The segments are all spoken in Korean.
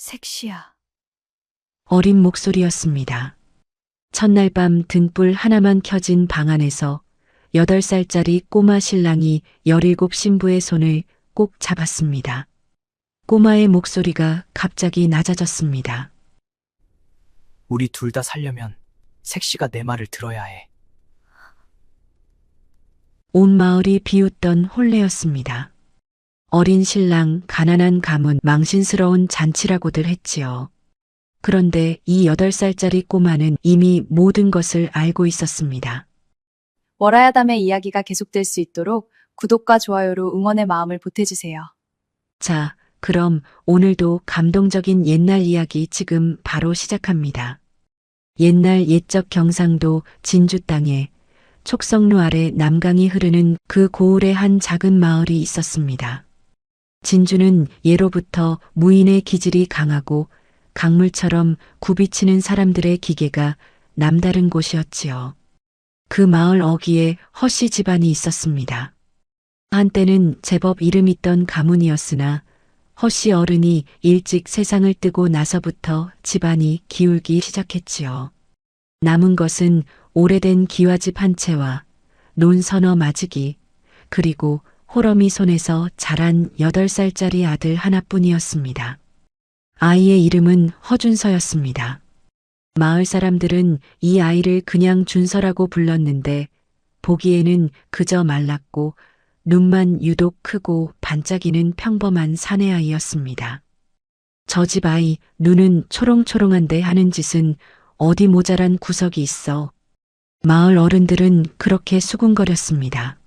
색시야. 어린 목소리였습니다. 첫날 밤 등불 하나만 켜진 방 안에서 8살짜리 꼬마 신랑이 17 신부의 손을 꼭 잡았습니다. 꼬마의 목소리가 갑자기 낮아졌습니다. 우리 둘 다 살려면 색시가 내 말을 들어야 해. 온 마을이 비웃던 혼례였습니다. 어린 신랑, 가난한 가문, 망신스러운 잔치라고들 했지요. 그런데 이 8살짜리 꼬마는 이미 모든 것을 알고 있었습니다. 월화야담의 이야기가 계속될 수 있도록 구독과 좋아요로 응원의 마음을 보태주세요. 자, 그럼 오늘도 감동적인 옛날 이야기 지금 바로 시작합니다. 옛날 옛적 경상도 진주 땅에 촉성루 아래 남강이 흐르는 그 고을에 한 작은 마을이 있었습니다. 진주는 예로부터 무인의 기질이 강하고 강물처럼 굽이치는 사람들의 기계가 남다른 곳이었지요. 그 마을 어귀에 허씨 집안이 있었습니다. 한때는 제법 이름 있던 가문이었으나 허씨 어른이 일찍 세상을 뜨고 나서부터 집안이 기울기 시작했지요. 남은 것은 오래된 기와집 한 채와 논 서너 마지기, 그리고 호러미 손에서 자란 8살짜리 아들 하나뿐이었습니다. 아이의 이름은 허준서였습니다. 마을 사람들은 이 아이를 그냥 준서라고 불렀는데 보기에는 그저 말랐고 눈만 유독 크고 반짝이는 평범한 사내아이였습니다. 저 집 아이 눈은 초롱초롱한데 하는 짓은 어디 모자란 구석이 있어. 마을 어른들은 그렇게 수군거렸습니다.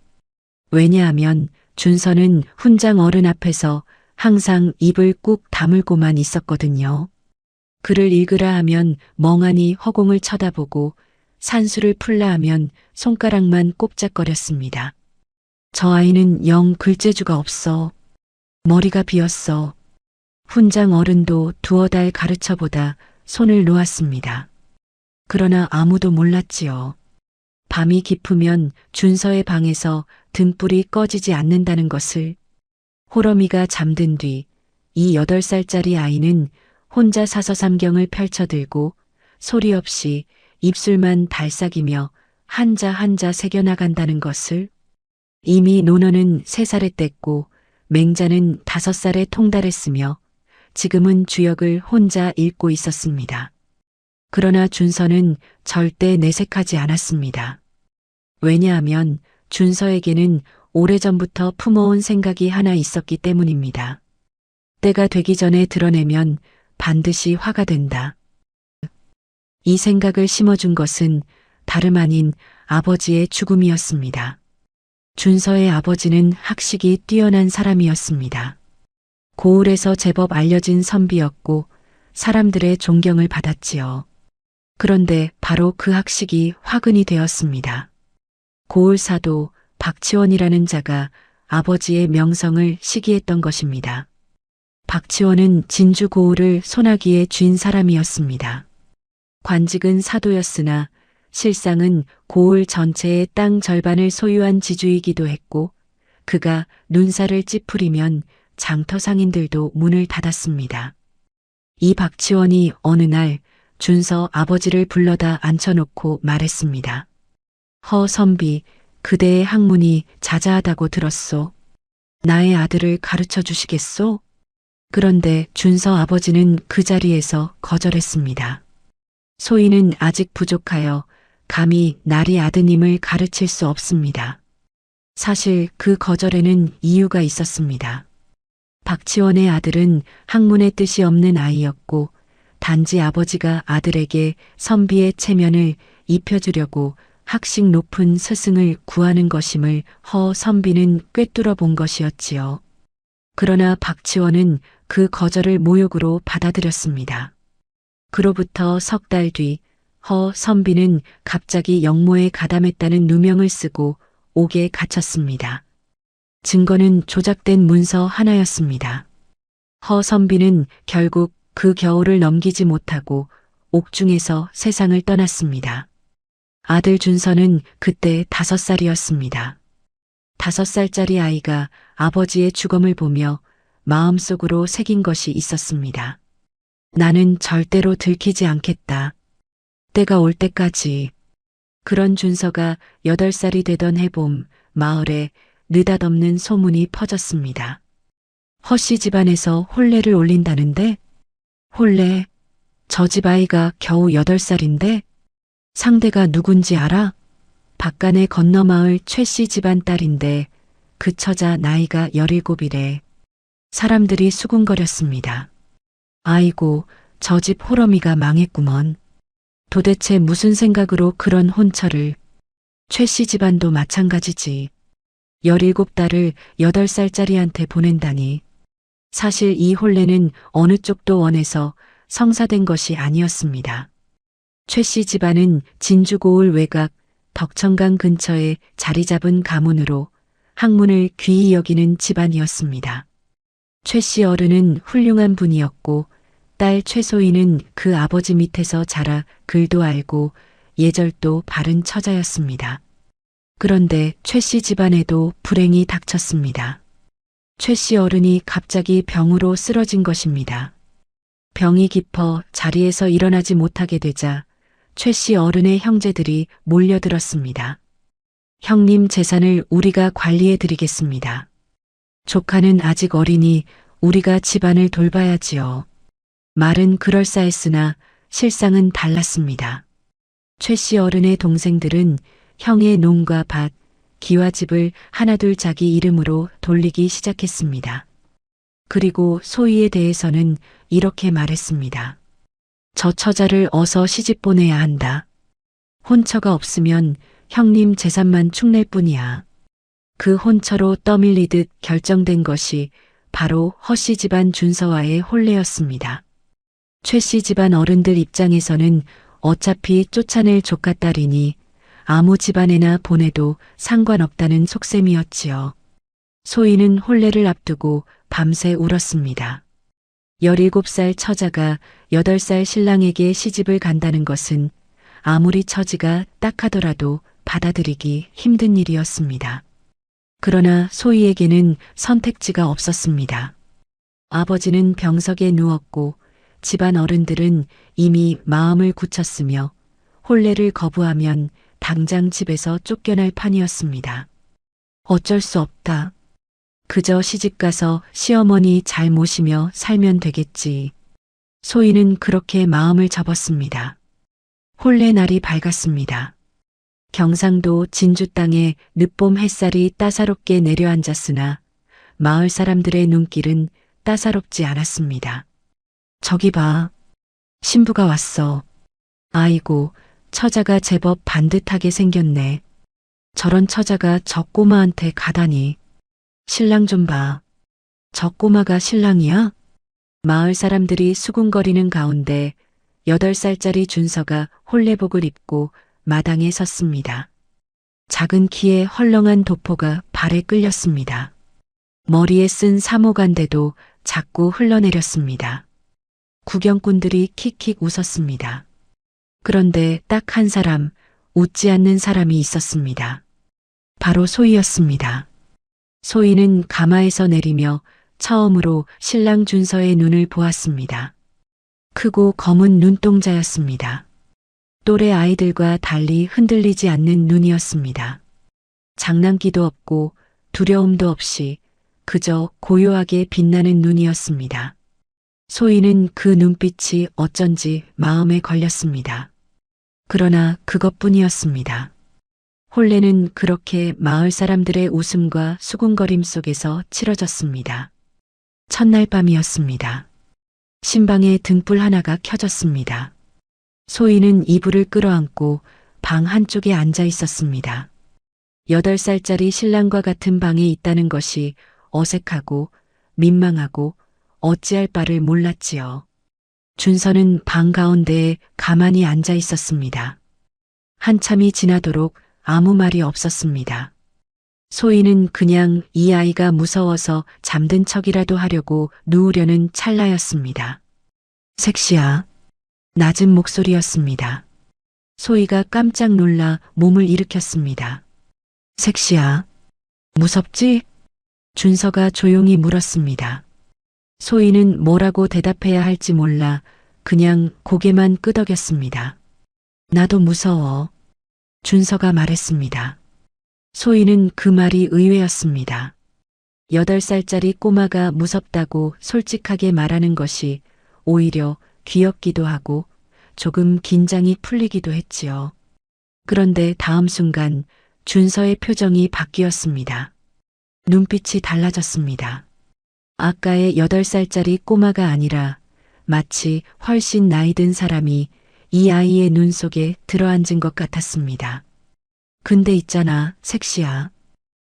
왜냐하면 준서는 훈장 어른 앞에서 항상 입을 꾹 다물고만 있었거든요. 글을 읽으라 하면 멍하니 허공을 쳐다보고 산수를 풀라 하면 손가락만 꼼짝거렸습니다. 저 아이는 영 글재주가 없어. 머리가 비었어. 훈장 어른도 두어 달 가르쳐보다 손을 놓았습니다. 그러나 아무도 몰랐지요. 밤이 깊으면 준서의 방에서 등불이 꺼지지 않는다는 것을. 호러미가 잠든 뒤 이 8살짜리 아이는 혼자 사서삼경을 펼쳐들고 소리 없이 입술만 발삭이며 한자 한자 새겨나간다는 것을. 이미 논어는 3살에 뗐고 맹자는 5살에 통달했으며 지금은 주역을 혼자 읽고 있었습니다. 그러나 준서는 절대 내색하지 않았습니다. 왜냐하면 준서에게는 오래전부터 품어온 생각이 하나 있었기 때문입니다. 때가 되기 전에 드러내면 반드시 화가 된다. 이 생각을 심어준 것은 다름 아닌 아버지의 죽음이었습니다. 준서의 아버지는 학식이 뛰어난 사람이었습니다. 고을에서 제법 알려진 선비였고 사람들의 존경을 받았지요. 그런데 바로 그 학식이 화근이 되었습니다. 고을 사도 박치원이라는 자가 아버지의 명성을 시기했던 것입니다. 박치원은 진주 고을을 손아귀에 쥔 사람이었습니다. 관직은 사도였으나 실상은 고을 전체의 땅 절반을 소유한 지주이기도 했고 그가 눈살을 찌푸리면 장터 상인들도 문을 닫았습니다. 이 박치원이 어느 날 준서 아버지를 불러다 앉혀놓고 말했습니다. 허 선비, 그대의 학문이 자자하다고 들었소. 나의 아들을 가르쳐 주시겠소? 그런데 준서 아버지는 그 자리에서 거절했습니다. 소인은 아직 부족하여 감히 나리 아드님을 가르칠 수 없습니다. 사실 그 거절에는 이유가 있었습니다. 박치원의 아들은 학문의 뜻이 없는 아이였고 단지 아버지가 아들에게 선비의 체면을 입혀주려고 학식 높은 스승을 구하는 것임을 허 선비는 꿰뚫어 본 것이었지요. 그러나 박치원은 그 거절을 모욕으로 받아들였습니다. 그로부터 석 달 뒤 허 선비는 갑자기 영모에 가담했다는 누명을 쓰고 옥에 갇혔습니다. 증거는 조작된 문서 하나였습니다. 허 선비는 결국 그 겨울을 넘기지 못하고 옥중에서 세상을 떠났습니다. 아들 준서는 그때 5살이었습니다. 5살짜리 아이가 아버지의 죽음을 보며 마음속으로 새긴 것이 있었습니다. 나는 절대로 들키지 않겠다. 때가 올 때까지. 그런 준서가 8살이 되던 해봄 마을에 느닷없는 소문이 퍼졌습니다. 허씨 집안에서 혼례를 올린다는데? 혼례? 저 집 아이가 겨우 8살인데? 상대가 누군지 알아? 박간의 건너마을 최씨 집안 딸인데 그 처자 나이가 17이래. 사람들이 수군거렸습니다. 아이고, 저 집 호러미가 망했구먼. 도대체 무슨 생각으로 그런 혼처를. 최씨 집안도 마찬가지지. 17달을 8살짜리한테 보낸다니. 사실 이 혼례는 어느 쪽도 원해서 성사된 것이 아니었습니다. 최씨 집안은 진주고을 외곽 덕천강 근처에 자리 잡은 가문으로 학문을 귀히 여기는 집안이었습니다. 최씨 어른은 훌륭한 분이었고 딸 최소희는 그 아버지 밑에서 자라 글도 알고 예절도 바른 처자였습니다. 그런데 최씨 집안에도 불행이 닥쳤습니다. 최씨 어른이 갑자기 병으로 쓰러진 것입니다. 병이 깊어 자리에서 일어나지 못하게 되자 최씨 어른의 형제들이 몰려들었습니다. 형님 재산을 우리가 관리해 드리겠습니다. 조카는 아직 어리니 우리가 집안을 돌봐야지요. 말은 그럴싸했으나 실상은 달랐습니다. 최씨 어른의 동생들은 형의 농과 밭, 기와집을 하나둘 자기 이름으로 돌리기 시작했습니다. 그리고 소희에 대해서는 이렇게 말했습니다. 저 처자를 어서 시집 보내야 한다. 혼처가 없으면 형님 재산만 축낼 뿐이야. 그 혼처로 떠밀리듯 결정된 것이 바로 허씨 집안 준서와의 혼례였습니다. 최씨 집안 어른들 입장에서는 어차피 쫓아낼 조카딸이니 아무 집안에나 보내도 상관없다는 속셈이었지요. 소희는 혼례를 앞두고 밤새 울었습니다. 17살 처자가 8살 신랑에게 시집을 간다는 것은 아무리 처지가 딱하더라도 받아들이기 힘든 일이었습니다. 그러나 소희에게는 선택지가 없었습니다. 아버지는 병석에 누웠고 집안 어른들은 이미 마음을 굳혔으며 혼례를 거부하면 당장 집에서 쫓겨날 판이었습니다. 어쩔 수 없다. 그저 시집가서 시어머니 잘 모시며 살면 되겠지. 소희는 그렇게 마음을 접었습니다. 혼례 날이 밝았습니다. 경상도 진주 땅에 늦봄 햇살이 따사롭게 내려앉았으나 마을 사람들의 눈길은 따사롭지 않았습니다. 저기 봐. 신부가 왔어. 아이고, 처자가 제법 반듯하게 생겼네. 저런 처자가 저 꼬마한테 가다니. 신랑 좀 봐. 저 꼬마가 신랑이야? 마을 사람들이 수군거리는 가운데 8살짜리 준서가 혼례복을 입고 마당에 섰습니다. 작은 키에 헐렁한 도포가 발에 끌렸습니다. 머리에 쓴 사모간대도 자꾸 흘러내렸습니다. 구경꾼들이 킥킥 웃었습니다. 그런데 딱 한 사람, 웃지 않는 사람이 있었습니다. 바로 소희였습니다. 소희는 가마에서 내리며 처음으로 신랑 준서의 눈을 보았습니다. 크고 검은 눈동자였습니다. 또래 아이들과 달리 흔들리지 않는 눈이었습니다. 장난기도 없고 두려움도 없이 그저 고요하게 빛나는 눈이었습니다. 소희는 그 눈빛이 어쩐지 마음에 걸렸습니다. 그러나 그것뿐이었습니다. 혼례는 그렇게 마을 사람들의 웃음과 수군거림 속에서 치러졌습니다. 첫날 밤이었습니다. 신방에 등불 하나가 켜졌습니다. 소희는 이불을 끌어안고 방 한쪽에 앉아 있었습니다. 8살짜리 신랑과 같은 방에 있다는 것이 어색하고 민망하고 어찌할 바를 몰랐지요. 준서는 방 가운데에 가만히 앉아 있었습니다. 한참이 지나도록 아무 말이 없었습니다. 소희는 그냥 이 아이가 무서워서 잠든 척이라도 하려고 누우려는 찰나였습니다. 색시야. 낮은 목소리였습니다. 소희가 깜짝 놀라 몸을 일으켰습니다. 색시야. 무섭지? 준서가 조용히 물었습니다. 소희는 뭐라고 대답해야 할지 몰라 그냥 고개만 끄덕였습니다. 나도 무서워. 준서가 말했습니다. 소희는 그 말이 의외였습니다. 8살짜리 꼬마가 무섭다고 솔직하게 말하는 것이 오히려 귀엽기도 하고 조금 긴장이 풀리기도 했지요. 그런데 다음 순간 준서의 표정이 바뀌었습니다. 눈빛이 달라졌습니다. 아까의 8살짜리 꼬마가 아니라 마치 훨씬 나이 든 사람이 이 아이의 눈 속에 들어앉은 것 같았습니다. 근데 있잖아, 색시야.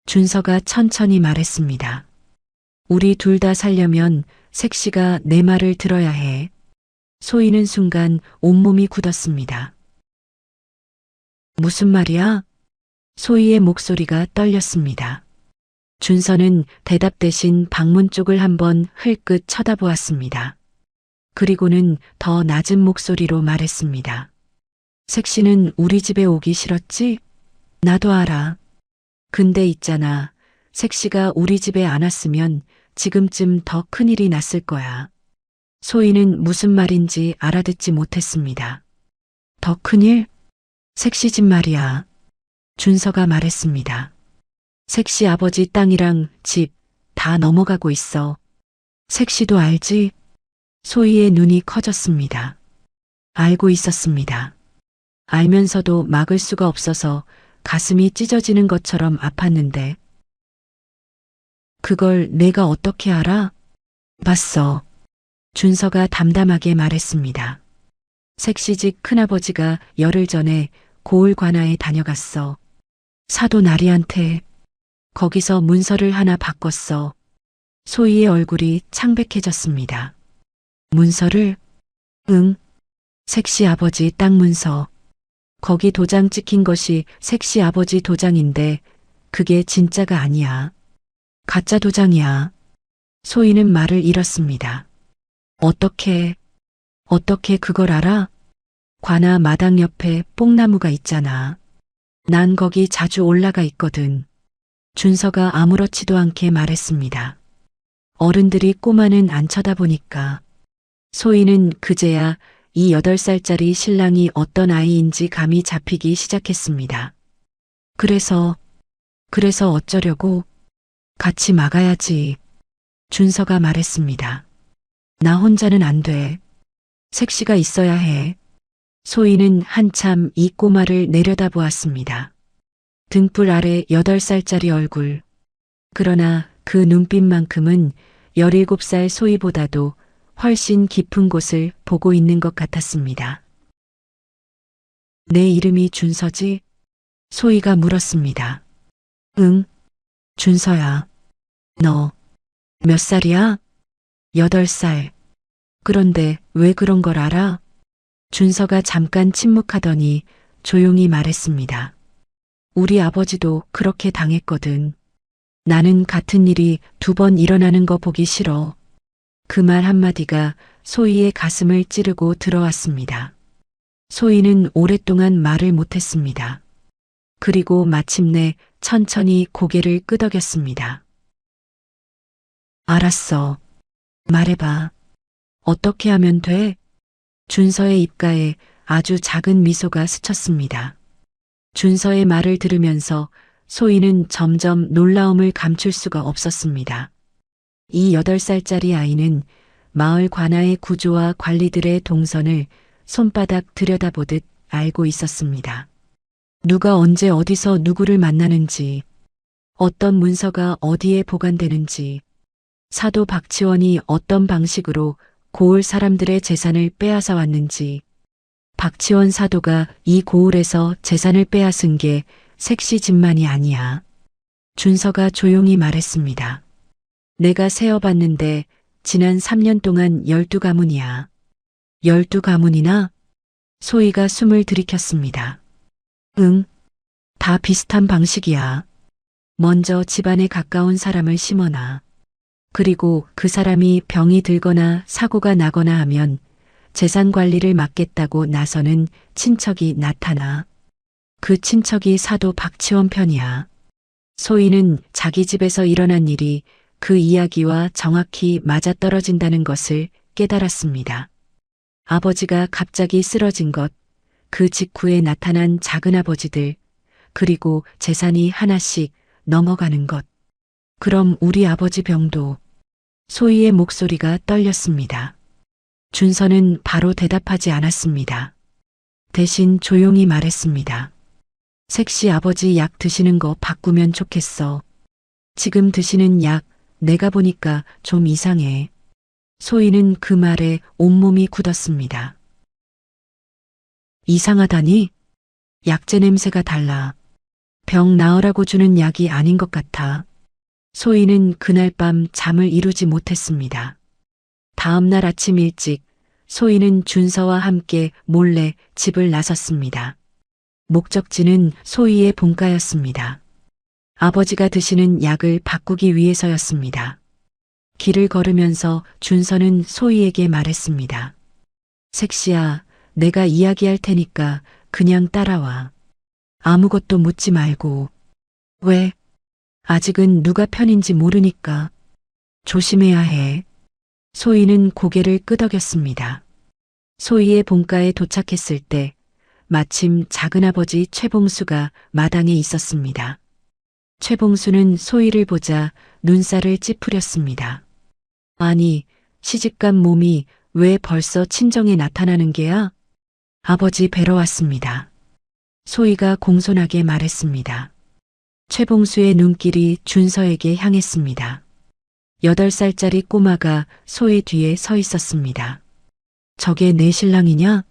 준서가 천천히 말했습니다. 우리 둘 다 살려면 색시가 내 말을 들어야 해. 소희는 순간 온몸이 굳었습니다. 무슨 말이야? 소희의 목소리가 떨렸습니다. 준서는 대답 대신 방문 쪽을 한번 흘끗 쳐다보았습니다. 그리고는 더 낮은 목소리로 말했습니다. 색시는 우리 집에 오기 싫었지? 나도 알아. 근데 있잖아. 색시가 우리 집에 안 왔으면 지금쯤 더 큰일이 났을 거야. 소희는 무슨 말인지 알아듣지 못했습니다. 더 큰일? 색시 집 말이야. 준서가 말했습니다. 색시 아버지 땅이랑 집 다 넘어가고 있어. 색시도 알지? 소희의 눈이 커졌습니다. 알고 있었습니다. 알면서도 막을 수가 없어서 가슴이 찢어지는 것처럼 아팠는데. 그걸 내가 어떻게 알아? 봤어. 준서가 담담하게 말했습니다. 색시집 큰아버지가 열흘 전에 고을 관아에 다녀갔어. 사도 나리한테. 거기서 문서를 하나 바꿨어. 소희의 얼굴이 창백해졌습니다. 문서를? 응. 색시 아버지 땅 문서. 거기 도장 찍힌 것이 색시 아버지 도장인데 그게 진짜가 아니야. 가짜 도장이야. 소희는 말을 잃었습니다. 어떻게 그걸 알아? 관아 마당 옆에 뽕나무가 있잖아. 난 거기 자주 올라가 있거든. 준서가 아무렇지도 않게 말했습니다. 어른들이 꼬마는 안 쳐다보니까. 소희는 그제야 이 8살짜리 신랑이 어떤 아이인지 감이 잡히기 시작했습니다. 그래서 어쩌려고? 같이 막아야지. 준서가 말했습니다. 나 혼자는 안 돼. 색시가 있어야 해. 소희는 한참 이 꼬마를 내려다보았습니다. 등불 아래 8살짜리 얼굴. 그러나 그 눈빛만큼은 17살 소희보다도 훨씬 깊은 곳을 보고 있는 것 같았습니다. 내 이름이 준서지? 소희가 물었습니다. 응, 준서야. 너 몇 살이야? 8살. 그런데 왜 그런 걸 알아? 준서가 잠깐 침묵하더니 조용히 말했습니다. 우리 아버지도 그렇게 당했거든. 나는 같은 일이 2번 일어나는 거 보기 싫어. 그 말 한마디가 소희의 가슴을 찌르고 들어왔습니다. 소희는 오랫동안 말을 못했습니다. 그리고 마침내 천천히 고개를 끄덕였습니다. 알았어. 말해봐. 어떻게 하면 돼? 준서의 입가에 아주 작은 미소가 스쳤습니다. 준서의 말을 들으면서 소희는 점점 놀라움을 감출 수가 없었습니다. 이 8살짜리 아이는 마을 관아의 구조와 관리들의 동선을 손바닥 들여다보듯 알고 있었습니다. 누가 언제 어디서 누구를 만나는지, 어떤 문서가 어디에 보관되는지, 사도 박치원이 어떤 방식으로 고을 사람들의 재산을 빼앗아 왔는지, 박치원 사도가 이 고을에서 재산을 빼앗은 게 색시 집만이 아니야. 준서가 조용히 말했습니다. 내가 세어봤는데 지난 3년 동안 12가문이야. 12가문이나? 소희가 숨을 들이켰습니다. 응, 다 비슷한 방식이야. 먼저 집안에 가까운 사람을 심어놔. 그리고 그 사람이 병이 들거나 사고가 나거나 하면 재산 관리를 맡겠다고 나서는 친척이 나타나. 그 친척이 사도 박치원 편이야. 소희는 자기 집에서 일어난 일이 그 이야기와 정확히 맞아떨어진다는 것을 깨달았습니다. 아버지가 갑자기 쓰러진 것, 그 직후에 나타난 작은아버지들, 그리고 재산이 하나씩 넘어가는 것. 그럼 우리 아버지 병도. 소희의 목소리가 떨렸습니다. 준서는 바로 대답하지 않았습니다. 대신 조용히 말했습니다. 색시 아버지 약 드시는 거 바꾸면 좋겠어. 지금 드시는 약 내가 보니까 좀 이상해. 소희는 그 말에 온몸이 굳었습니다. 이상하다니? 약재 냄새가 달라. 병 나으라고 주는 약이 아닌 것 같아. 소희는 그날 밤 잠을 이루지 못했습니다. 다음 날 아침 일찍 소희는 준서와 함께 몰래 집을 나섰습니다. 목적지는 소희의 본가였습니다. 아버지가 드시는 약을 바꾸기 위해서였습니다. 길을 걸으면서 준서는 소희에게 말했습니다. 색시야, 내가 이야기할 테니까 그냥 따라와. 아무것도 묻지 말고. 왜? 아직은 누가 편인지 모르니까. 조심해야 해. 소희는 고개를 끄덕였습니다. 소희의 본가에 도착했을 때 마침 작은아버지 최봉수가 마당에 있었습니다. 최봉수는 소희를 보자 눈살을 찌푸렸습니다. 아니, 시집간 몸이 왜 벌써 친정에 나타나는 게야? 아버지 뵈러 왔습니다. 소희가 공손하게 말했습니다. 최봉수의 눈길이 준서에게 향했습니다. 8살짜리 꼬마가 소희 뒤에 서 있었습니다. 저게 내 신랑이냐?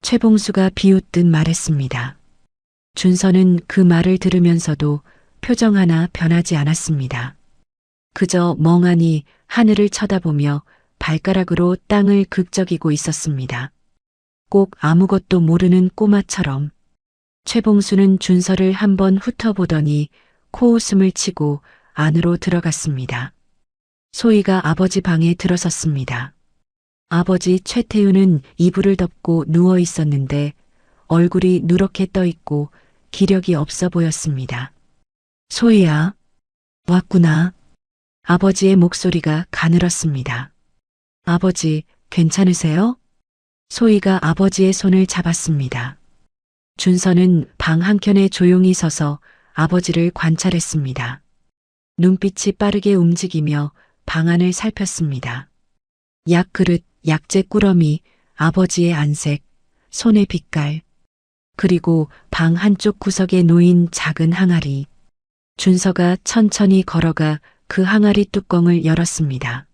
최봉수가 비웃듯 말했습니다. 준서는 그 말을 들으면서도 표정 하나 변하지 않았습니다. 그저 멍하니 하늘을 쳐다보며 발가락으로 땅을 극적이고 있었습니다. 꼭 아무것도 모르는 꼬마처럼. 최봉수는 준서를 한번 훑어보더니 코웃음을 치고 안으로 들어갔습니다. 소희가 아버지 방에 들어섰습니다. 아버지 최태우는 이불을 덮고 누워 있었는데 얼굴이 누렇게 떠 있고 기력이 없어 보였습니다. 소희야, 왔구나. 아버지의 목소리가 가늘었습니다. 아버지, 괜찮으세요? 소희가 아버지의 손을 잡았습니다. 준서는 방 한켠에 조용히 서서 아버지를 관찰했습니다. 눈빛이 빠르게 움직이며 방 안을 살폈습니다. 약 그릇, 약재 꾸러미, 아버지의 안색, 손의 빛깔, 그리고 방 한쪽 구석에 놓인 작은 항아리. 준서가 천천히 걸어가 그 항아리 뚜껑을 열었습니다.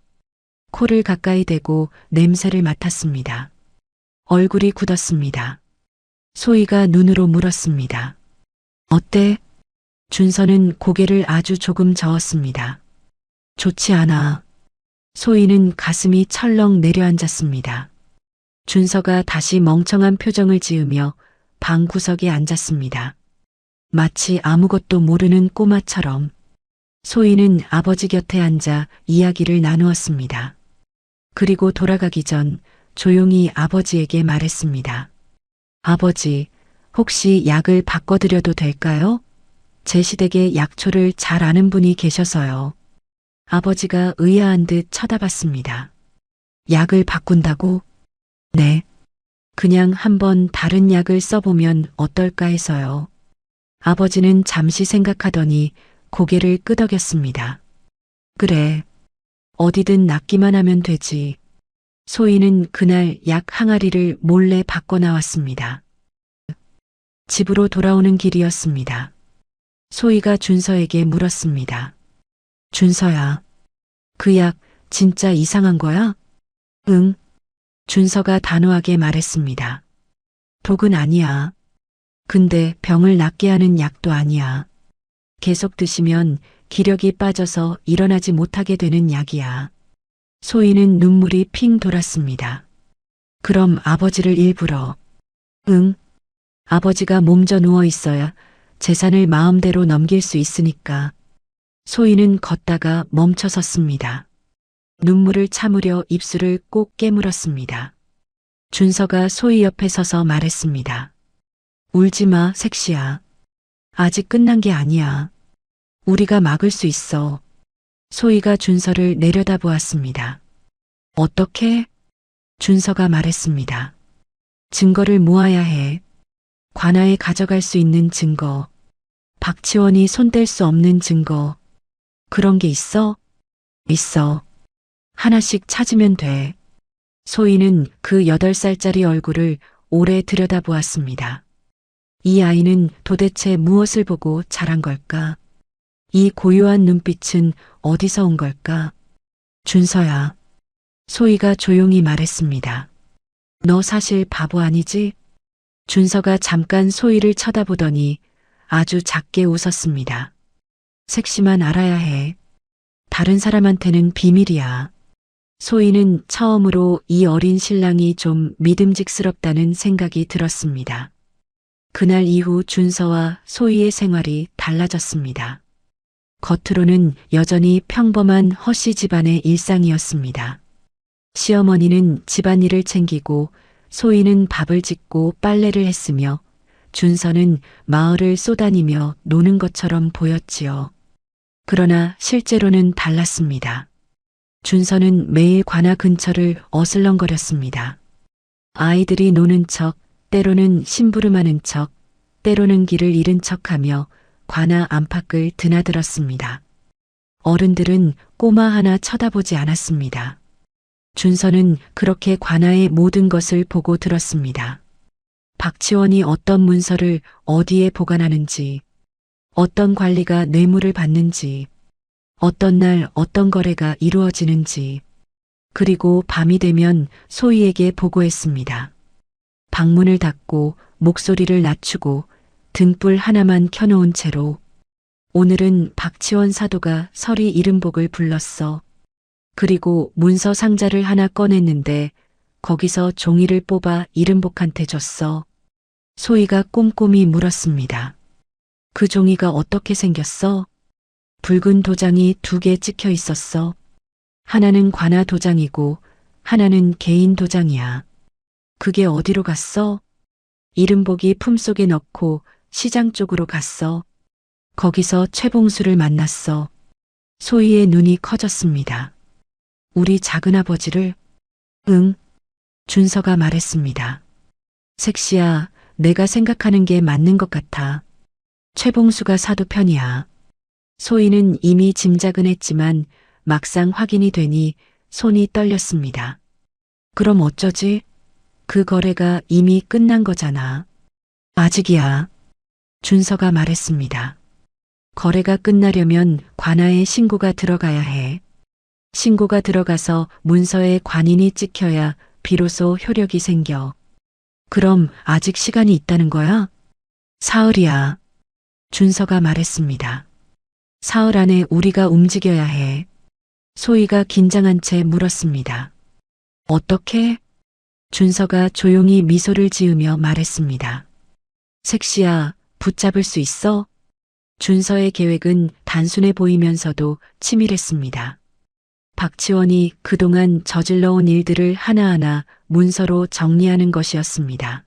코를 가까이 대고 냄새를 맡았습니다. 얼굴이 굳었습니다. 소희가 눈으로 물었습니다. 어때? 준서는 고개를 아주 조금 저었습니다. 좋지 않아. 소희는 가슴이 철렁 내려앉았습니다. 준서가 다시 멍청한 표정을 지으며 방 구석에 앉았습니다. 마치 아무것도 모르는 꼬마처럼. 소희는 아버지 곁에 앉아 이야기를 나누었습니다. 그리고 돌아가기 전 조용히 아버지에게 말했습니다. 아버지, 혹시 약을 바꿔드려도 될까요? 제 시댁에 약초를 잘 아는 분이 계셔서요. 아버지가 의아한 듯 쳐다봤습니다. 약을 바꾼다고? 네. 그냥 한번 다른 약을 써보면 어떨까 해서요. 아버지는 잠시 생각하더니 고개를 끄덕였습니다. 그래. 어디든 낫기만 하면 되지. 소희는 그날 약 항아리를 몰래 바꿔 나왔습니다. 집으로 돌아오는 길이었습니다. 소희가 준서에게 물었습니다. 준서야, 그 약 진짜 이상한 거야? 응. 준서가 단호하게 말했습니다. 독은 아니야. 근데 병을 낫게 하는 약도 아니야. 계속 드시면 기력이 빠져서 일어나지 못하게 되는 약이야. 소희는 눈물이 핑 돌았습니다. 그럼 아버지를 일부러. 응. 아버지가 몸져 누워 있어야 재산을 마음대로 넘길 수 있으니까. 소희는 걷다가 멈춰 섰습니다. 눈물을 참으려 입술을 꼭 깨물었습니다. 준서가 소희 옆에 서서 말했습니다. 울지 마, 색시야. 아직 끝난 게 아니야. 우리가 막을 수 있어. 소희가 준서를 내려다보았습니다. 어떻게? 준서가 말했습니다. 증거를 모아야 해. 관아에 가져갈 수 있는 증거. 박치원이 손댈 수 없는 증거. 그런 게 있어? 있어. 하나씩 찾으면 돼. 소희는 그 8살짜리 얼굴을 오래 들여다보았습니다. 이 아이는 도대체 무엇을 보고 자란 걸까? 이 고요한 눈빛은 어디서 온 걸까? 준서야. 소희가 조용히 말했습니다. 너 사실 바보 아니지? 준서가 잠깐 소희를 쳐다보더니 아주 작게 웃었습니다. 색시만 알아야 해. 다른 사람한테는 비밀이야. 소희는 처음으로 이 어린 신랑이 좀 믿음직스럽다는 생각이 들었습니다. 그날 이후 준서와 소희의 생활이 달라졌습니다. 겉으로는 여전히 평범한 허씨 집안의 일상이었습니다. 시어머니는 집안일을 챙기고 소희는 밥을 짓고 빨래를 했으며 준서는 마을을 쏘다니며 노는 것처럼 보였지요. 그러나 실제로는 달랐습니다. 준서는 매일 관아 근처를 어슬렁거렸습니다. 아이들이 노는 척, 때로는 심부름하는 척, 때로는 길을 잃은 척하며 관아 안팎을 드나들었습니다. 어른들은 꼬마 하나 쳐다보지 않았습니다. 준서는 그렇게 관아의 모든 것을 보고 들었습니다. 박치원이 어떤 문서를 어디에 보관하는지, 어떤 관리가 뇌물을 받는지, 어떤 날 어떤 거래가 이루어지는지, 그리고 밤이 되면 소희에게 보고했습니다. 방문을 닫고 목소리를 낮추고 등불 하나만 켜놓은 채로 오늘은 박치원 사도가 서리 이른복을 불렀어. 그리고 문서 상자를 하나 꺼냈는데 거기서 종이를 뽑아 이른복한테 줬어. 소희가 꼼꼼히 물었습니다. 그 종이가 어떻게 생겼어? 붉은 도장이 2개 찍혀 있었어. 하나는 관아 도장이고 하나는 개인 도장이야. 그게 어디로 갔어? 이른복이 품속에 넣고 시장 쪽으로 갔어. 거기서 최봉수를 만났어. 소희의 눈이 커졌습니다. 우리 작은아버지를? 응. 준서가 말했습니다. 색시야, 내가 생각하는 게 맞는 것 같아. 최봉수가 사도 편이야. 소희는 이미 짐작은 했지만 막상 확인이 되니 손이 떨렸습니다. 그럼 어쩌지? 그 거래가 이미 끝난 거잖아. 아직이야. 준서가 말했습니다. 거래가 끝나려면 관아에 신고가 들어가야 해. 신고가 들어가서 문서에 관인이 찍혀야 비로소 효력이 생겨. 그럼 아직 시간이 있다는 거야? 사흘이야. 준서가 말했습니다. 사흘 안에 우리가 움직여야 해. 소희가 긴장한 채 물었습니다. 어떻게? 준서가 조용히 미소를 지으며 말했습니다. 색시야, 붙잡을 수 있어? 준서의 계획은 단순해 보이면서도 치밀했습니다. 박치원이 그동안 저질러온 일들을 하나하나 문서로 정리하는 것이었습니다.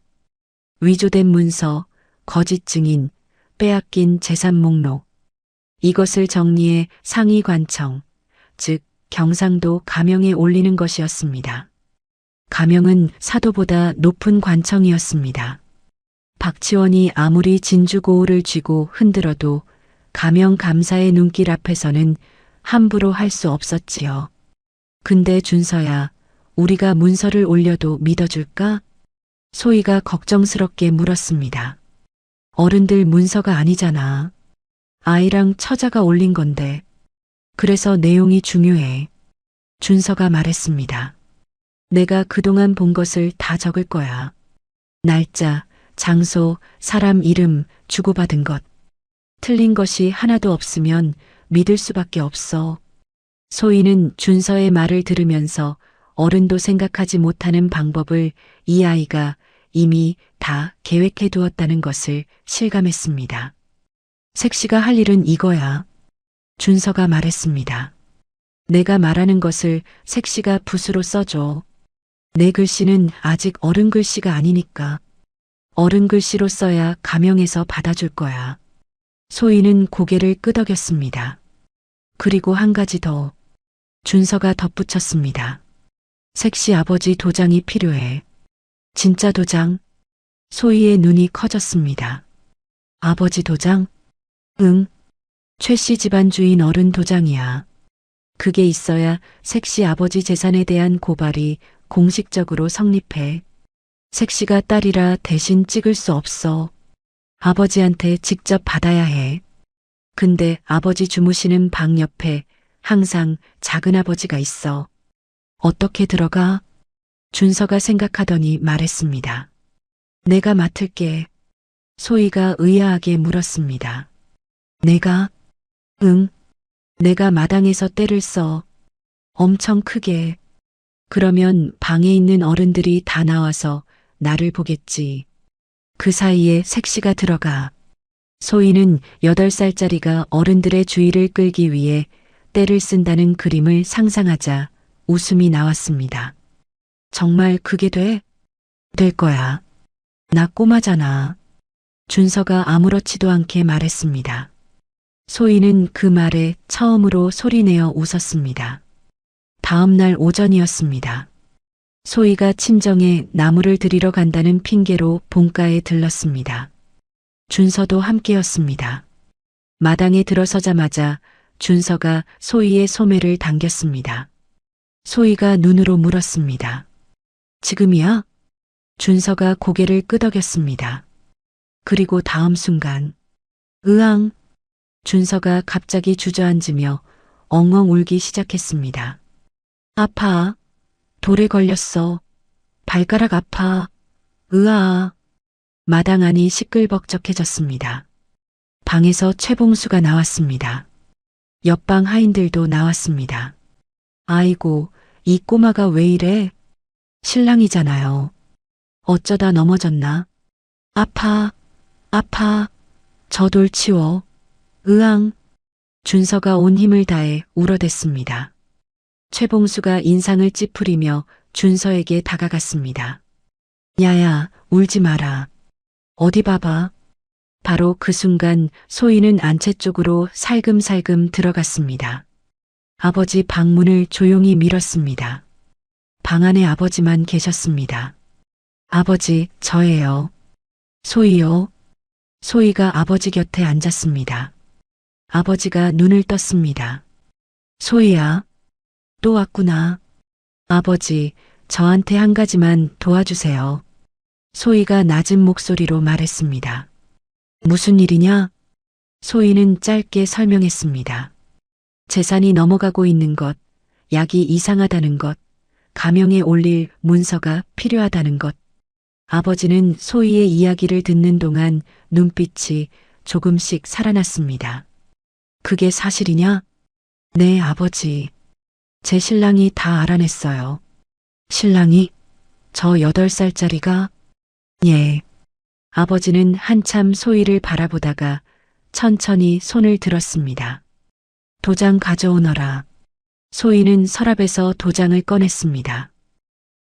위조된 문서, 거짓 증인, 빼앗긴 재산 목록. 이것을 정리해 상위 관청, 즉 경상도 가명에 올리는 것이었습니다. 가명은 사도보다 높은 관청이었습니다. 박치원이 아무리 진주고울을 쥐고 흔들어도 가명 감사의 눈길 앞에서는 함부로 할 수 없었지요. 근데 준서야, 우리가 문서를 올려도 믿어줄까? 소희가 걱정스럽게 물었습니다. 어른들 문서가 아니잖아. 아이랑 처자가 올린 건데. 그래서 내용이 중요해. 준서가 말했습니다. 내가 그동안 본 것을 다 적을 거야. 날짜, 장소, 사람 이름, 주고받은 것. 틀린 것이 하나도 없으면 믿을 수밖에 없어. 소희는 준서의 말을 들으면서 어른도 생각하지 못하는 방법을 이 아이가 이미 다 계획해 두었다는 것을 실감했습니다. 색시가 할 일은 이거야. 준서가 말했습니다. 내가 말하는 것을 색시가 붓으로 써줘. 내 글씨는 아직 어른 글씨가 아니니까. 어른 글씨로 써야 가명에서 받아줄 거야. 소희는 고개를 끄덕였습니다. 그리고 한 가지 더. 준서가 덧붙였습니다. 색시 아버지 도장이 필요해. 진짜 도장? 소희의 눈이 커졌습니다. 아버지 도장? 응. 최씨 집안 주인 어른 도장이야. 그게 있어야 색시 아버지 재산에 대한 고발이 공식적으로 성립해. 색시가 딸이라 대신 찍을 수 없어. 아버지한테 직접 받아야 해. 근데 아버지 주무시는 방 옆에 항상 작은아버지가 있어. 어떻게 들어가? 준서가 생각하더니 말했습니다. 내가 맡을게. 소희가 의아하게 물었습니다. 내가? 응. 내가 마당에서 때를 써. 엄청 크게. 그러면 방에 있는 어른들이 다 나와서 나를 보겠지. 그 사이에 색시가 들어가. 소희는 8살짜리가 어른들의 주의를 끌기 위해 때를 쓴다는 그림을 상상하자 웃음이 나왔습니다. 정말 그게 돼? 될 거야. 나 꼬마잖아. 준서가 아무렇지도 않게 말했습니다. 소희는 그 말에 처음으로 소리내어 웃었습니다. 다음 날 오전이었습니다. 소희가 친정에 나무를 들이러 간다는 핑계로 본가에 들렀습니다. 준서도 함께였습니다. 마당에 들어서자마자 준서가 소희의 소매를 당겼습니다. 소희가 눈으로 물었습니다. 지금이야? 준서가 고개를 끄덕였습니다. 그리고 다음 순간, 으앙! 준서가 갑자기 주저앉으며 엉엉 울기 시작했습니다. 아파. 돌에 걸렸어. 발가락 아파. 으아. 마당 안이 시끌벅적해졌습니다. 방에서 최봉수가 나왔습니다. 옆방 하인들도 나왔습니다. 아이고, 이 꼬마가 왜 이래? 신랑이잖아요. 어쩌다 넘어졌나? 아파, 아파. 저 돌 치워. 으앙. 준서가 온 힘을 다해 울어댔습니다. 최봉수가 인상을 찌푸리며 준서에게 다가갔습니다. 야야, 울지 마라. 어디 봐봐. 바로 그 순간 소희는 안채 쪽으로 살금살금 들어갔습니다. 아버지 방문을 조용히 밀었습니다. 방 안에 아버지만 계셨습니다. 아버지, 저예요. 소희요. 소희가 아버지 곁에 앉았습니다. 아버지가 눈을 떴습니다. 소희야, 또 왔구나. 아버지, 저한테 한 가지만 도와주세요. 소희가 낮은 목소리로 말했습니다. 무슨 일이냐? 소희는 짧게 설명했습니다. 재산이 넘어가고 있는 것, 약이 이상하다는 것, 가명에 올릴 문서가 필요하다는 것. 아버지는 소희의 이야기를 듣는 동안 눈빛이 조금씩 살아났습니다. 그게 사실이냐? 네, 아버지. 제 신랑이 다 알아냈어요. 신랑이? 저 8살짜리가? 예. 아버지는 한참 소희를 바라보다가 천천히 손을 들었습니다. 도장 가져오너라. 소희는 서랍에서 도장을 꺼냈습니다.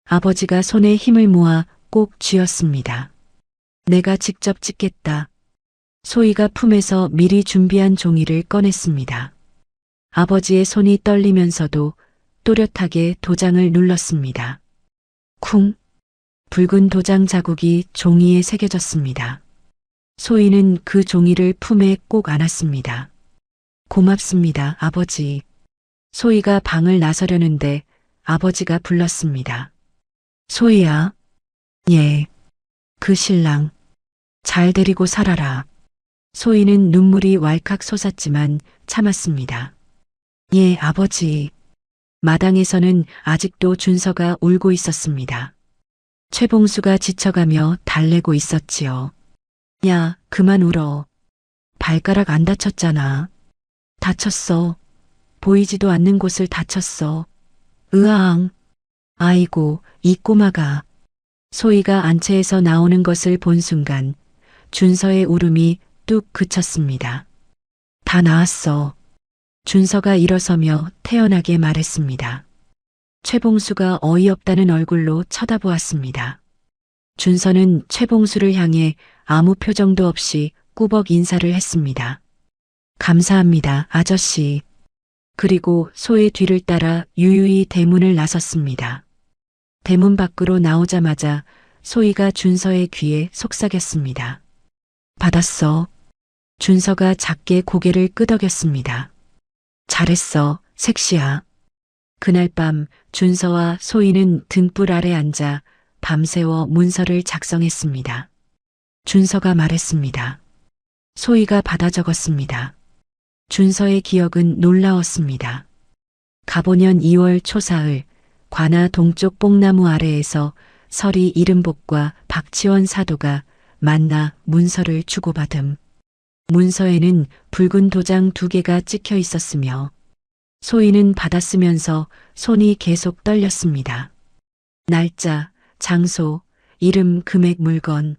아버지가 손에 힘을 모아 꼭 쥐었습니다. 내가 직접 찍겠다. 소희가 품에서 미리 준비한 종이를 꺼냈습니다. 아버지의 손이 떨리면서도 또렷하게 도장을 눌렀습니다. 쿵! 붉은 도장 자국이 종이에 새겨졌습니다. 소희는 그 종이를 품에 꼭 안았습니다. 고맙습니다, 아버지. 소희가 방을 나서려는데 아버지가 불렀습니다. 소희야. 예. 그 신랑. 잘 데리고 살아라. 소희는 눈물이 왈칵 솟았지만 참았습니다. 예, 아버지. 마당에서는 아직도 준서가 울고 있었습니다. 최봉수가 지쳐가며 달래고 있었지요. 야, 그만 울어. 발가락 안 다쳤잖아. 다쳤어. 보이지도 않는 곳을 다쳤어. 으앙. 아이고, 이 꼬마가. 소희가 안채에서 나오는 것을 본 순간 준서의 울음이 뚝 그쳤습니다. 다 나았어. 준서가 일어서며 태연하게 말했습니다. 최봉수가 어이없다는 얼굴로 쳐다보았습니다. 준서는 최봉수를 향해 아무 표정도 없이 꾸벅 인사를 했습니다. 감사합니다, 아저씨. 그리고 소의 뒤를 따라 유유히 대문을 나섰습니다. 대문 밖으로 나오자마자 소희가 준서의 귀에 속삭였습니다. 받았어. 준서가 작게 고개를 끄덕였습니다. 잘했어, 색시야. 그날 밤 준서와 소희는 등불 아래 앉아 밤새워 문서를 작성했습니다. 준서가 말했습니다. 소희가 받아 적었습니다. 준서의 기억은 놀라웠습니다. 가보년 2월 초사흘 관아 동쪽 뽕나무 아래에서 설이 이른복과 박치원 사도가 만나 문서를 주고받음. 문서에는 붉은 도장 2개가 찍혀 있었으며 소희는 받았으면서 손이 계속 떨렸습니다. 날짜, 장소, 이름, 금액, 물건.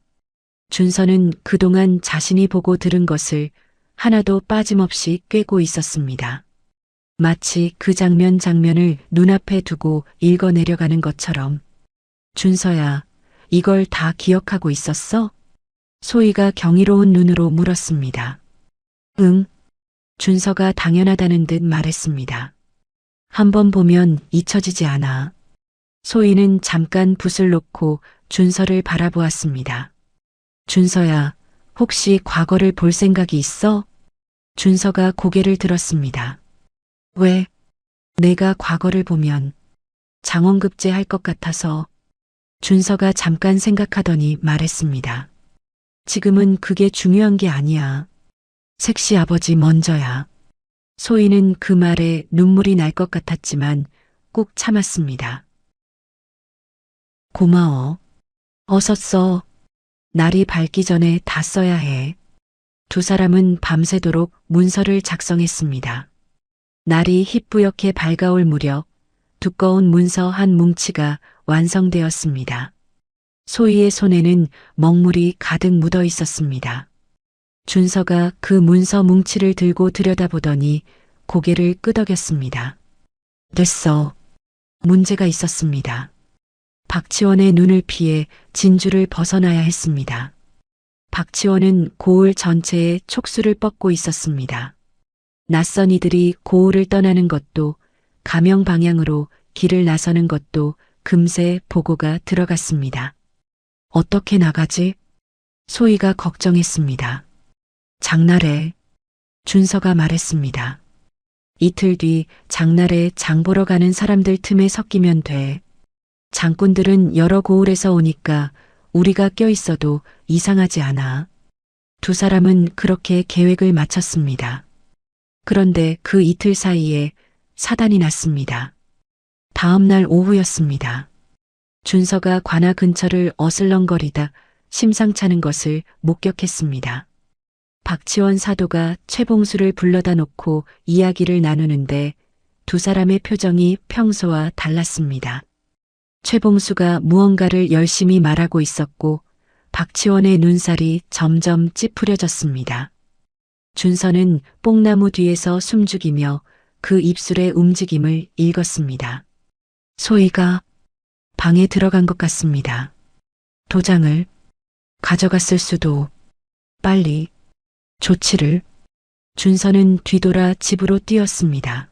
준서는 그동안 자신이 보고 들은 것을 하나도 빠짐없이 꿰고 있었습니다. 마치 그 장면을 눈앞에 두고 읽어내려가는 것처럼. 준서야, 이걸 다 기억하고 있었어? 소희가 경이로운 눈으로 물었습니다. 응. 준서가 당연하다는 듯 말했습니다. 한번 보면 잊혀지지 않아. 소희는 잠깐 붓을 놓고 준서를 바라보았습니다. 준서야, 혹시 과거를 볼 생각이 있어? 준서가 고개를 들었습니다. 왜? 내가 과거를 보면 장원급제 할 것 같아서. 준서가 잠깐 생각하더니 말했습니다. 지금은 그게 중요한 게 아니야. 색시 아버지 먼저야. 소희는 그 말에 눈물이 날 것 같았지만 꾹 참았습니다. 고마워. 어서 써. 날이 밝기 전에 다 써야 해. 두 사람은 밤새도록 문서를 작성했습니다. 날이 희뿌옇게 밝아올 무렵 두꺼운 문서 한 뭉치가 완성되었습니다. 소희의 손에는 먹물이 가득 묻어 있었습니다. 준서가 그 문서 뭉치를 들고 들여다보더니 고개를 끄덕였습니다. 됐어. 문제가 있었습니다. 박치원의 눈을 피해 진주를 벗어나야 했습니다. 박치원은 고을 전체에 촉수를 뻗고 있었습니다. 낯선 이들이 고을을 떠나는 것도 가명 방향으로 길을 나서는 것도 금세 보고가 들어갔습니다. 어떻게 나가지? 소희가 걱정했습니다. 장날에 준서가 말했습니다. 이틀 뒤 장날에 장 보러 가는 사람들 틈에 섞이면 돼. 장꾼들은 여러 고을에서 오니까 우리가 껴있어도 이상하지 않아. 두 사람은 그렇게 계획을 마쳤습니다. 그런데 그 이틀 사이에 사단이 났습니다. 다음 날 오후였습니다. 준서가 관아 근처를 어슬렁거리다 심상찮은 것을 목격했습니다. 박치원 사도가 최봉수를 불러다 놓고 이야기를 나누는데 두 사람의 표정이 평소와 달랐습니다. 최봉수가 무언가를 열심히 말하고 있었고 박치원의 눈살이 점점 찌푸려졌습니다. 준서는 뽕나무 뒤에서 숨죽이며 그 입술의 움직임을 읽었습니다. 소희가 방에 들어간 것 같습니다. 도장을 가져갔을 수도. 빨리 조치를. 준서는 뒤돌아 집으로 뛰었습니다.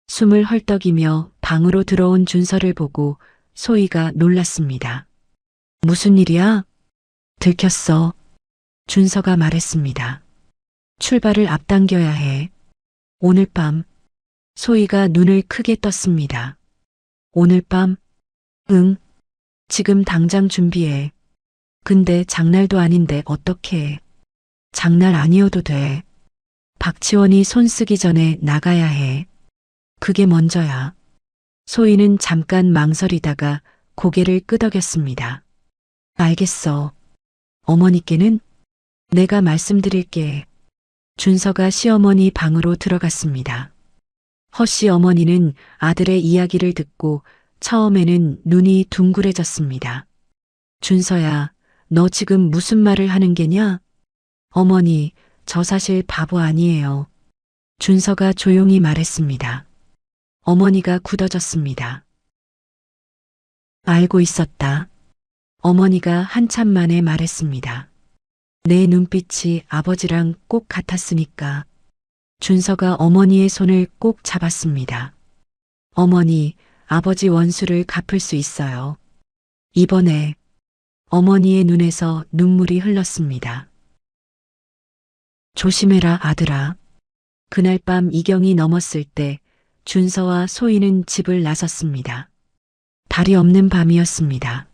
숨을 헐떡이며 방으로 들어온 준서를 보고 소희가 놀랐습니다. 무슨 일이야? 들켰어. 준서가 말했습니다. 출발을 앞당겨야 해. 오늘 밤. 소희가 눈을 크게 떴습니다. 오늘 밤? 응. 지금 당장 준비해. 근데 장날도 아닌데 어떡해. 장날 아니어도 돼. 박치원이 손 쓰기 전에 나가야 해. 그게 먼저야. 소희는 잠깐 망설이다가 고개를 끄덕였습니다. 알겠어. 어머니께는? 내가 말씀드릴게. 준서가 시어머니 방으로 들어갔습니다. 허씨 어머니는 아들의 이야기를 듣고 처음에는 눈이 둥그레졌습니다. 준서야, 너 지금 무슨 말을 하는 게냐? 어머니, 저 사실 바보 아니에요. 준서가 조용히 말했습니다. 어머니가 굳어졌습니다. 알고 있었다. 어머니가 한참 만에 말했습니다. 내 눈빛이 아버지랑 꼭 같았으니까. 준서가 어머니의 손을 꼭 잡았습니다. 어머니, 아버지 원수를 갚을 수 있어요. 이번에 어머니의 눈에서 눈물이 흘렀습니다. 조심해라, 아들아. 그날 밤 이경이 넘었을 때 준서와 소희는 집을 나섰습니다. 달이 없는 밤이었습니다.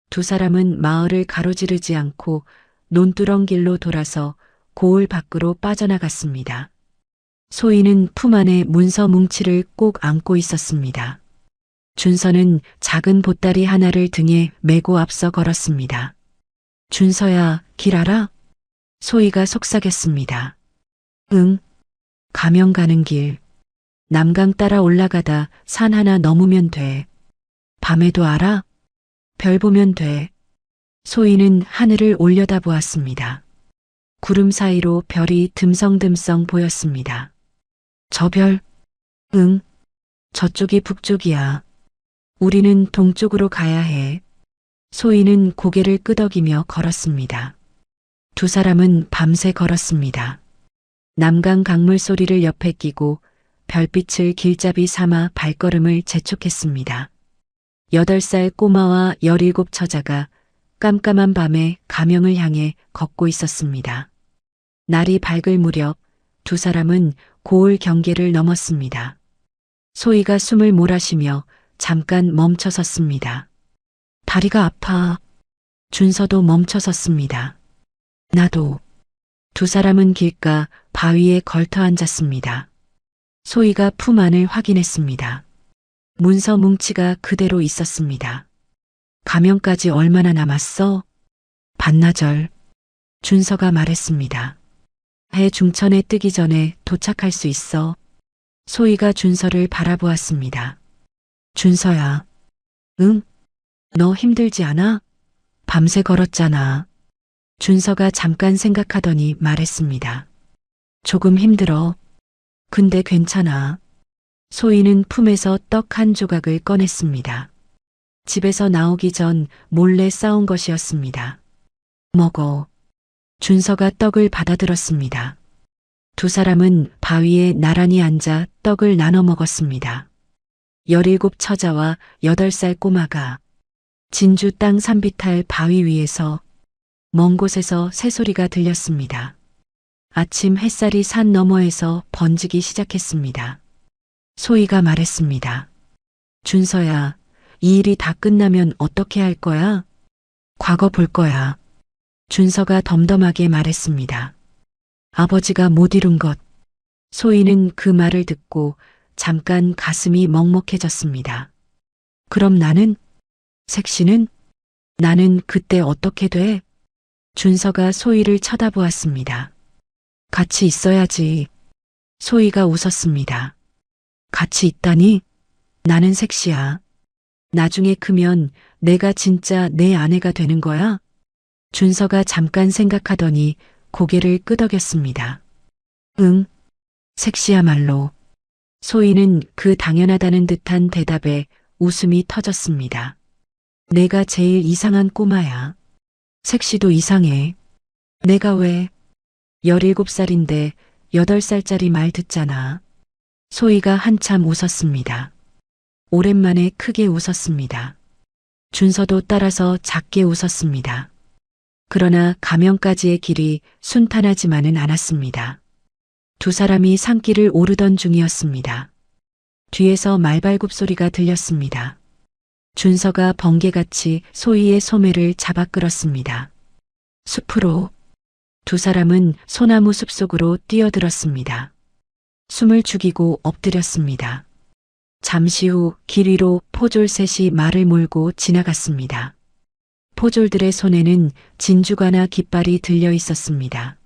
두 사람은 마을을 가로지르지 않고 논두렁 길로 돌아서 고을 밖으로 빠져나갔습니다. 소희는 품 안에 문서 뭉치를 꼭 안고 있었습니다. 준서는 작은 보따리 하나를 등에 메고 앞서 걸었습니다. 준서야, 길 알아? 소희가 속삭였습니다. 응. 가면 가는 길. 남강 따라 올라가다 산 하나 넘으면 돼. 밤에도 알아? 별 보면 돼. 소희는 하늘을 올려다보았습니다. 구름 사이로 별이 듬성듬성 보였습니다. 저 별? 응. 저쪽이 북쪽이야. 우리는 동쪽으로 가야 해. 소희는 고개를 끄덕이며 걸었습니다. 두 사람은 밤새 걸었습니다. 남강 강물 소리를 옆에 끼고 별빛을 길잡이 삼아 발걸음을 재촉했습니다. 8살 꼬마와 17 처자가 깜깜한 밤에 가명을 향해 걷고 있었습니다. 날이 밝을 무렵 두 사람은 고을 경계를 넘었습니다. 소희가 숨을 몰아쉬며 잠깐 멈춰 섰습니다. 다리가 아파. 준서도 멈춰 섰습니다. 나도. 두 사람은 길가 바위에 걸터 앉았습니다. 소희가 품 안을 확인했습니다. 문서 뭉치가 그대로 있었습니다. 가면까지 얼마나 남았어? 반나절. 준서가 말했습니다. 해 중천에 뜨기 전에 도착할 수 있어. 소희가 준서를 바라보았습니다. 준서야. 응? 너 힘들지 않아? 밤새 걸었잖아. 준서가 잠깐 생각하더니 말했습니다. 조금 힘들어. 근데 괜찮아. 소희는 품에서 떡 한 조각을 꺼냈습니다. 집에서 나오기 전 몰래 싸운 것이었습니다. 먹어. 준서가 떡을 받아들었습니다. 두 사람은 바위에 나란히 앉아 떡을 나눠 먹었습니다. 17 처자와 8살 꼬마가 진주 땅 산비탈 바위 위에서 먼 곳에서 새소리가 들렸습니다. 아침 햇살이 산 너머에서 번지기 시작했습니다. 소희가 말했습니다. 준서야, 이 일이 다 끝나면 어떻게 할 거야? 과거 볼 거야. 준서가 덤덤하게 말했습니다. 아버지가 못 이룬 것. 소희는 그 말을 듣고 잠깐 가슴이 먹먹해졌습니다. 그럼 나는? 색시는? 나는 그때 어떻게 돼? 준서가 소희를 쳐다보았습니다. 같이 있어야지. 소희가 웃었습니다. 같이 있다니? 나는 색시야. 나중에 크면 내가 진짜 내 아내가 되는 거야? 준서가 잠깐 생각하더니 고개를 끄덕였습니다. 응, 색시야말로. 소희는 그 당연하다는 듯한 대답에 웃음이 터졌습니다. 내가 제일 이상한 꼬마야. 색시도 이상해. 내가 왜? 17살인데 8살짜리 말 듣잖아. 소희가 한참 웃었습니다. 오랜만에 크게 웃었습니다. 준서도 따라서 작게 웃었습니다. 그러나 가면까지의 길이 순탄하지만은 않았습니다. 두 사람이 산길을 오르던 중이었습니다. 뒤에서 말발굽 소리가 들렸습니다. 준서가 번개같이 소희의 소매를 잡아 끌었습니다. 숲으로. 두 사람은 소나무 숲속으로 뛰어들었습니다. 숨을 죽이고 엎드렸습니다. 잠시 후 길 위로 포졸 셋이 말을 몰고 지나갔습니다. 포졸들의 손에는 진주과나 깃발이 들려 있었습니다.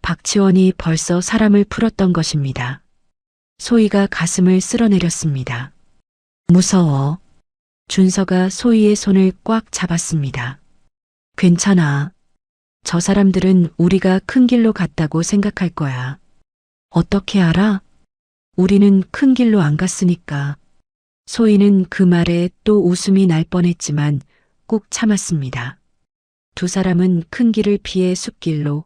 박치원이 벌써 사람을 풀었던 것입니다. 소희가 가슴을 쓸어내렸습니다. 무서워. 준서가 소희의 손을 꽉 잡았습니다. 괜찮아. 저 사람들은 우리가 큰 길로 갔다고 생각할 거야. 어떻게 알아? 우리는 큰 길로 안 갔으니까. 소희는 그 말에 또 웃음이 날 뻔했지만 꾹 참았습니다. 두 사람은 큰 길을 피해 숲길로,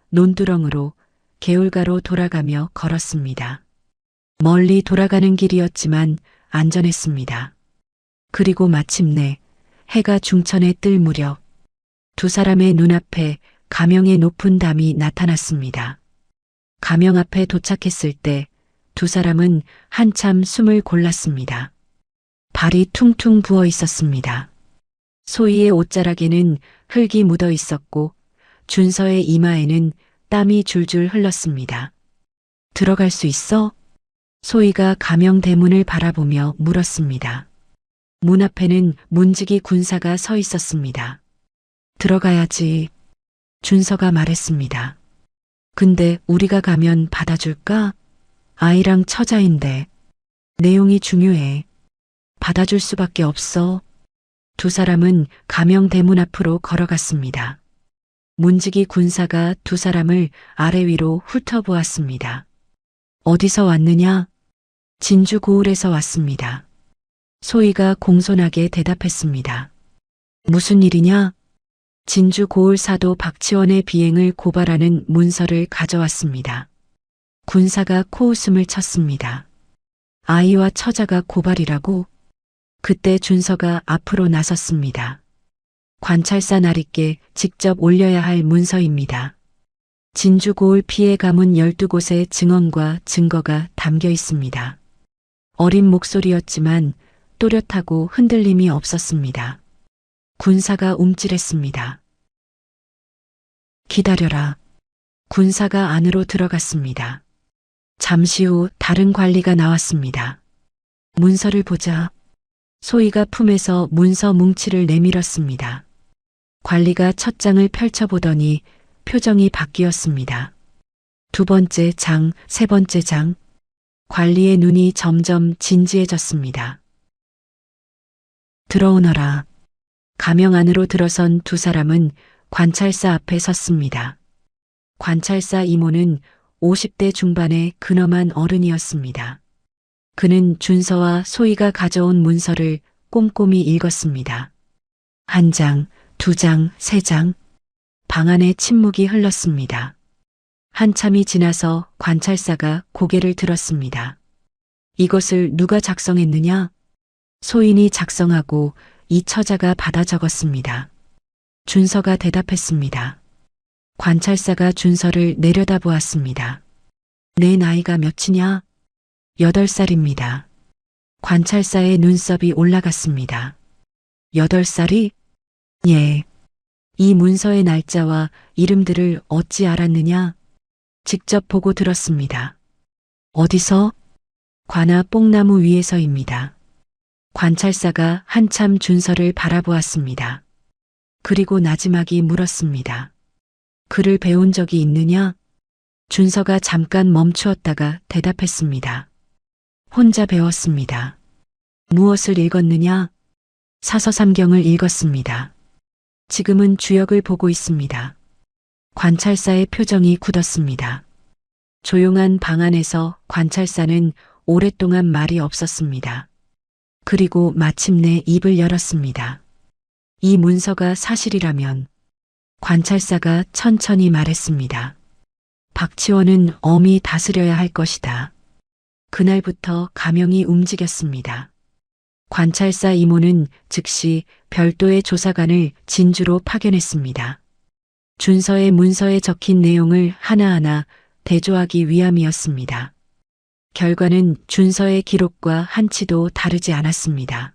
논두렁으로, 개울가로 돌아가며 걸었습니다. 멀리 돌아가는 길이었지만 안전했습니다. 그리고 마침내 해가 중천에 뜰 무렵 두 사람의 눈앞에 가명의 높은 담이 나타났습니다. 가명 앞에 도착했을 때 두 사람은 한참 숨을 골랐습니다. 발이 퉁퉁 부어 있었습니다. 소희의 옷자락에는 흙이 묻어 있었고 준서의 이마에는 땀이 줄줄 흘렀습니다. 들어갈 수 있어? 소희가 가명 대문을 바라보며 물었습니다. 문 앞에는 문지기 군사가 서 있었습니다. 들어가야지. 준서가 말했습니다. 근데 우리가 가면 받아줄까? 아이랑 처자인데. 내용이 중요해. 받아줄 수밖에 없어. 두 사람은 가명 대문 앞으로 걸어갔습니다. 문지기 군사가 두 사람을 아래 위로 훑어보았습니다. 어디서 왔느냐? 진주 고을에서 왔습니다. 소희가 공손하게 대답했습니다. 무슨 일이냐? 진주 고을 사도 박치원의 비행을 고발하는 문서를 가져왔습니다. 군사가 코웃음을 쳤습니다. 아이와 처자가 고발이라고? 그때 준서가 앞으로 나섰습니다. 관찰사 나리께 직접 올려야 할 문서입니다. 진주 고을 피해 가문 12곳의 증언과 증거가 담겨 있습니다. 어린 목소리였지만 또렷하고 흔들림이 없었습니다. 군사가 움찔했습니다. 기다려라. 군사가 안으로 들어갔습니다. 잠시 후 다른 관리가 나왔습니다. 문서를 보자. 소희가 품에서 문서 뭉치를 내밀었습니다. 관리가 첫 장을 펼쳐보더니 표정이 바뀌었습니다. 두 번째 장, 세 번째 장. 관리의 눈이 점점 진지해졌습니다. 들어오너라. 가명 안으로 들어선 두 사람은 관찰사 앞에 섰습니다. 관찰사 이모는 50대 중반의 근엄한 어른이었습니다. 그는 준서와 소희가 가져온 문서를 꼼꼼히 읽었습니다. 한 장, 두 장, 세 장. 방 안에 침묵이 흘렀습니다. 한참이 지나서 관찰사가 고개를 들었습니다. 이것을 누가 작성했느냐? 소인이 작성하고 이 처자가 받아 적었습니다. 준서가 대답했습니다. 관찰사가 준서를 내려다보았습니다. 내 나이가 몇이냐? 8살입니다. 관찰사의 눈썹이 올라갔습니다. 8살이? 예. 이 문서의 날짜와 이름들을 어찌 알았느냐? 직접 보고 들었습니다. 어디서? 관아 뽕나무 위에서입니다. 관찰사가 한참 준서를 바라보았습니다. 그리고 나지막이 물었습니다. 글을 배운 적이 있느냐? 준서가 잠깐 멈추었다가 대답했습니다. 혼자 배웠습니다. 무엇을 읽었느냐? 사서삼경을 읽었습니다. 지금은 주역을 보고 있습니다. 관찰사의 표정이 굳었습니다. 조용한 방 안에서 관찰사는 오랫동안 말이 없었습니다. 그리고 마침내 입을 열었습니다. 이 문서가 사실이라면 관찰사가 천천히 말했습니다. 박치원은 엄히 다스려야 할 것이다. 그날부터 가명이 움직였습니다. 관찰사 이모는 즉시 별도의 조사관을 진주로 파견했습니다. 준서의 문서에 적힌 내용을 하나하나 대조하기 위함이었습니다. 결과는 준서의 기록과 한치도 다르지 않았습니다.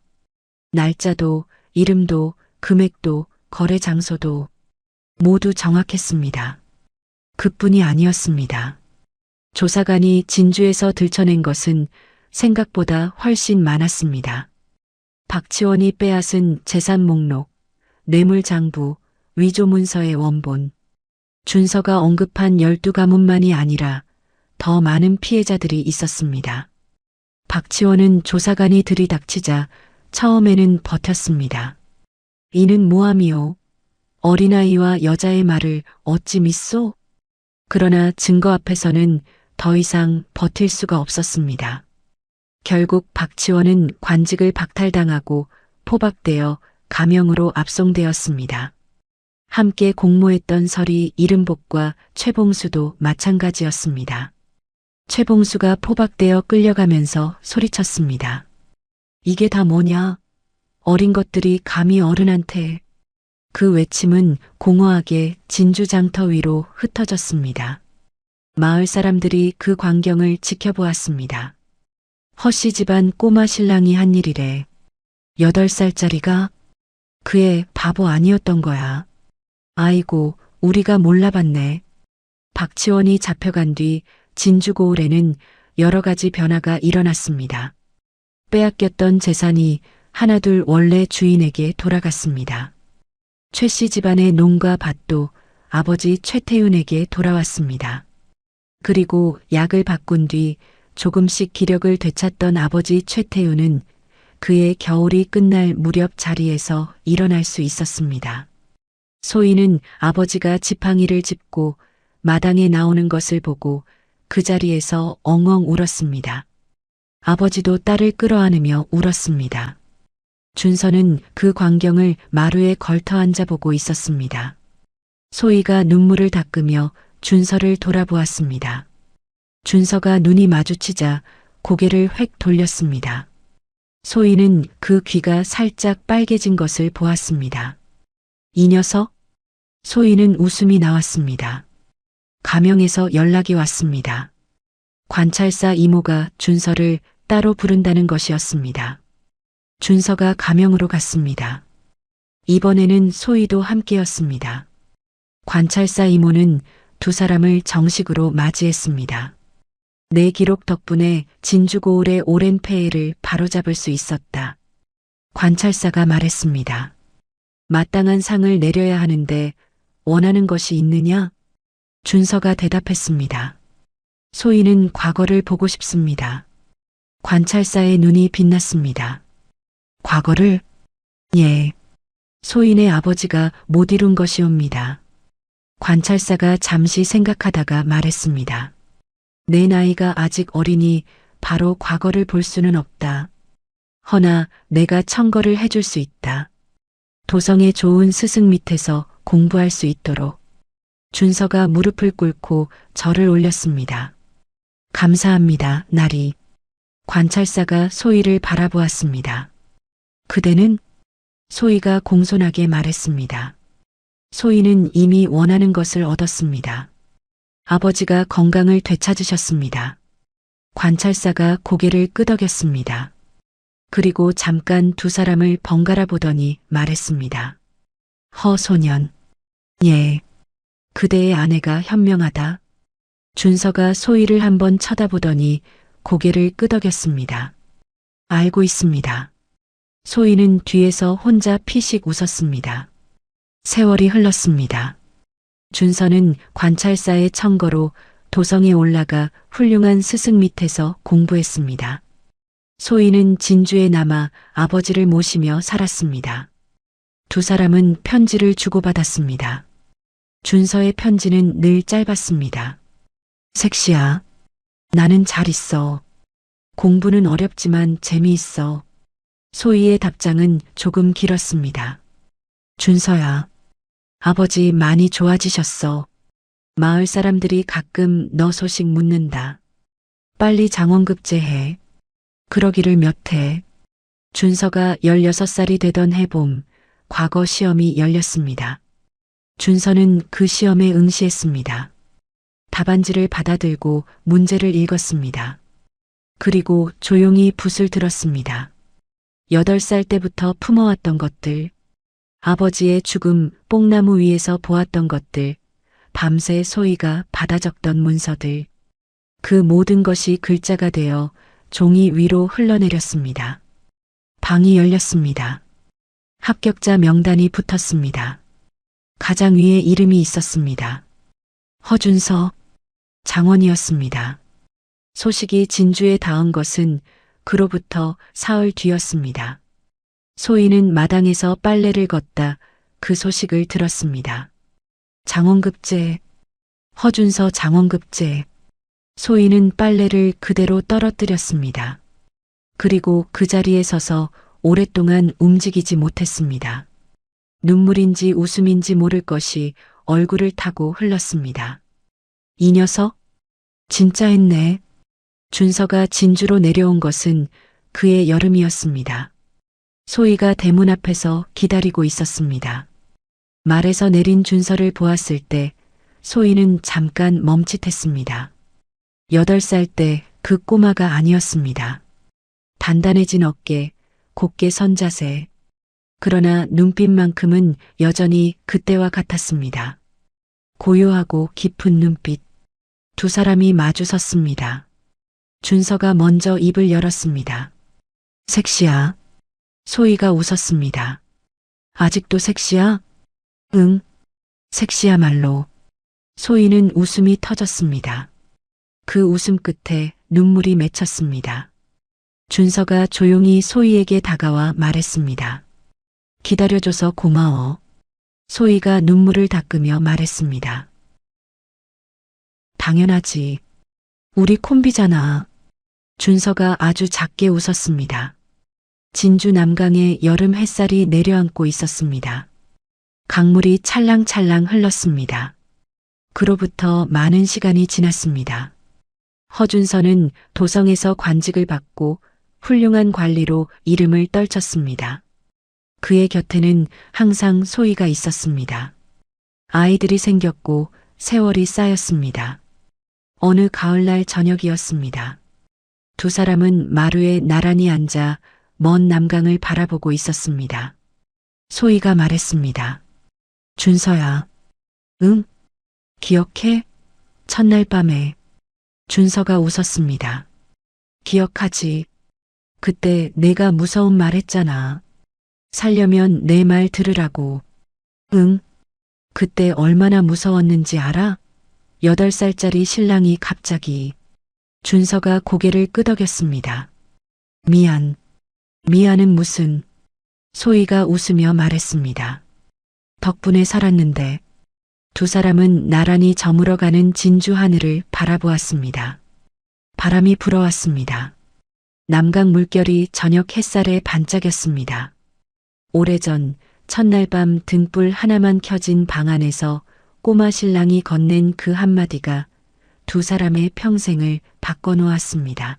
날짜도, 이름도, 금액도, 거래 장소도 모두 정확했습니다. 그뿐이 아니었습니다. 조사관이 진주에서 들춰낸 것은 생각보다 훨씬 많았습니다. 박치원이 빼앗은 재산 목록, 뇌물장부, 위조문서의 원본, 준서가 언급한 12가문만이 아니라 더 많은 피해자들이 있었습니다. 박치원은 조사관이 들이닥치자 처음에는 버텼습니다. 이는 모함이요. 어린아이와 여자의 말을 어찌 믿소? 그러나 증거 앞에서는 더 이상 버틸 수가 없었습니다. 결국 박치원은 관직을 박탈당하고 포박되어 가명으로 압송되었습니다. 함께 공모했던 설이 이른복과 최봉수도 마찬가지였습니다. 최봉수가 포박되어 끌려가면서 소리쳤습니다. 이게 다 뭐냐? 어린 것들이 감히 어른한테. 그 외침은 공허하게 진주장터 위로 흩어졌습니다. 마을 사람들이 그 광경을 지켜보았습니다. 허씨 집안 꼬마 신랑이 한 일이래. 8살짜리가 그애 바보 아니었던 거야. 아이고, 우리가 몰라봤네. 박치원이 잡혀간 뒤 진주고을에는 여러 가지 변화가 일어났습니다. 빼앗겼던 재산이 하나둘 원래 주인에게 돌아갔습니다. 최 씨 집안의 농과 밭도 아버지 최태윤에게 돌아왔습니다. 그리고 약을 바꾼 뒤 조금씩 기력을 되찾던 아버지 최태윤은 그의 겨울이 끝날 무렵 자리에서 일어날 수 있었습니다. 소희는 아버지가 지팡이를 짚고 마당에 나오는 것을 보고 그 자리에서 엉엉 울었습니다. 아버지도 딸을 끌어안으며 울었습니다. 준서는 그 광경을 마루에 걸터 앉아 보고 있었습니다. 소희가 눈물을 닦으며 준서를 돌아보았습니다. 준서가 눈이 마주치자 고개를 획 돌렸습니다. 소희는 그 귀가 살짝 빨개진 것을 보았습니다. 이 녀석? 소희는 웃음이 나왔습니다. 가명에서 연락이 왔습니다. 관찰사 이모가 준서를 따로 부른다는 것이었습니다. 준서가 가명으로 갔습니다. 이번에는 소희도 함께였습니다. 관찰사 이모는 두 사람을 정식으로 맞이했습니다. 내 기록 덕분에 진주고을의 오랜 폐해를 바로잡을 수 있었다. 관찰사가 말했습니다. 마땅한 상을 내려야 하는데 원하는 것이 있느냐? 준서가 대답했습니다. 소희는 과거를 보고 싶습니다. 관찰사의 눈이 빛났습니다. 과거를? 예. 소희네 아버지가 못 이룬 것이옵니다. 관찰사가 잠시 생각하다가 말했습니다. 내 나이가 아직 어리니 바로 과거를 볼 수는 없다. 허나 내가 청거를 해줄 수 있다. 도성의 좋은 스승 밑에서 공부할 수 있도록. 준서가 무릎을 꿇고 절을 올렸습니다. 감사합니다, 나리. 관찰사가 소희를 바라보았습니다. 그대는? 소희가 공손하게 말했습니다. 소희는 이미 원하는 것을 얻었습니다. 아버지가 건강을 되찾으셨습니다. 관찰사가 고개를 끄덕였습니다. 그리고 잠깐 두 사람을 번갈아 보더니 말했습니다. 허소년. 예. 그대의 아내가 현명하다. 준서가 소희를 한번 쳐다보더니 고개를 끄덕였습니다. 알고 있습니다. 소희는 뒤에서 혼자 피식 웃었습니다. 세월이 흘렀습니다. 준서는 관찰사의 청거로 도성에 올라가 훌륭한 스승 밑에서 공부했습니다. 소희는 진주에 남아 아버지를 모시며 살았습니다. 두 사람은 편지를 주고받았습니다. 준서의 편지는 늘 짧았습니다. 색시야, 나는 잘 있어. 공부는 어렵지만 재미있어. 소희의 답장은 조금 길었습니다. 준서야, 아버지 많이 좋아지셨어. 마을 사람들이 가끔 너 소식 묻는다. 빨리 장원급제해. 그러기를 몇 해. 준서가 16살이 되던 해봄, 과거 시험이 열렸습니다. 준서는 그 시험에 응시했습니다. 답안지를 받아들고 문제를 읽었습니다. 그리고 조용히 붓을 들었습니다. 8살 때부터 품어왔던 것들, 아버지의 죽음 뽕나무 위에서 보았던 것들, 밤새 소희가 받아 적던 문서들, 그 모든 것이 글자가 되어 종이 위로 흘러내렸습니다. 방이 열렸습니다. 합격자 명단이 붙었습니다. 가장 위에 이름이 있었습니다. 허준서, 장원이었습니다. 소식이 진주에 닿은 것은 그로부터 사흘 뒤였습니다. 소희는 마당에서 빨래를 걷다 그 소식을 들었습니다. 장원급제, 허준서 장원급제. 소희는 빨래를 그대로 떨어뜨렸습니다. 그리고 그 자리에 서서 오랫동안 움직이지 못했습니다. 눈물인지 웃음인지 모를 것이 얼굴을 타고 흘렀습니다. 이 녀석? 진짜 했네. 준서가 진주로 내려온 것은 그의 여름이었습니다. 소희가 대문 앞에서 기다리고 있었습니다. 말에서 내린 준서를 보았을 때 소희는 잠깐 멈칫했습니다. 8살 때 그 꼬마가 아니었습니다. 단단해진 어깨, 곧게 선 자세. 그러나 눈빛만큼은 여전히 그때와 같았습니다. 고요하고 깊은 눈빛. 두 사람이 마주 섰습니다. 준서가 먼저 입을 열었습니다. 섹시야. 소희가 웃었습니다. 아직도 섹시야? 응. 섹시야말로. 소희는 웃음이 터졌습니다. 그 웃음 끝에 눈물이 맺혔습니다. 준서가 조용히 소희에게 다가와 말했습니다. 기다려줘서 고마워. 소희가 눈물을 닦으며 말했습니다. 당연하지. 우리 콤비잖아. 준서가 아주 작게 웃었습니다. 진주 남강에 여름 햇살이 내려앉고 있었습니다. 강물이 찰랑찰랑 흘렀습니다. 그로부터 많은 시간이 지났습니다. 허준서는 도성에서 관직을 받고 훌륭한 관리로 이름을 떨쳤습니다. 그의 곁에는 항상 소희가 있었습니다. 아이들이 생겼고 세월이 쌓였습니다. 어느 가을날 저녁이었습니다. 두 사람은 마루에 나란히 앉아 먼 남강을 바라보고 있었습니다. 소희가 말했습니다. 준서야. 응? 기억해? 첫날 밤에. 준서가 웃었습니다. 기억하지. 그때 내가 무서운 말 했잖아. 살려면 내 말 들으라고. 응. 그때 얼마나 무서웠는지 알아? 8살짜리 신랑이 갑자기. 준서가 고개를 끄덕였습니다. 미안. 미안은 무슨. 소희가 웃으며 말했습니다. 덕분에 살았는데. 두 사람은 나란히 저물어가는 진주 하늘을 바라보았습니다. 바람이 불어왔습니다. 남강 물결이 저녁 햇살에 반짝였습니다. 오래전 첫날 밤 등불 하나만 켜진 방 안에서 꼬마 신랑이 건넨 그 한마디가 두 사람의 평생을 바꿔놓았습니다.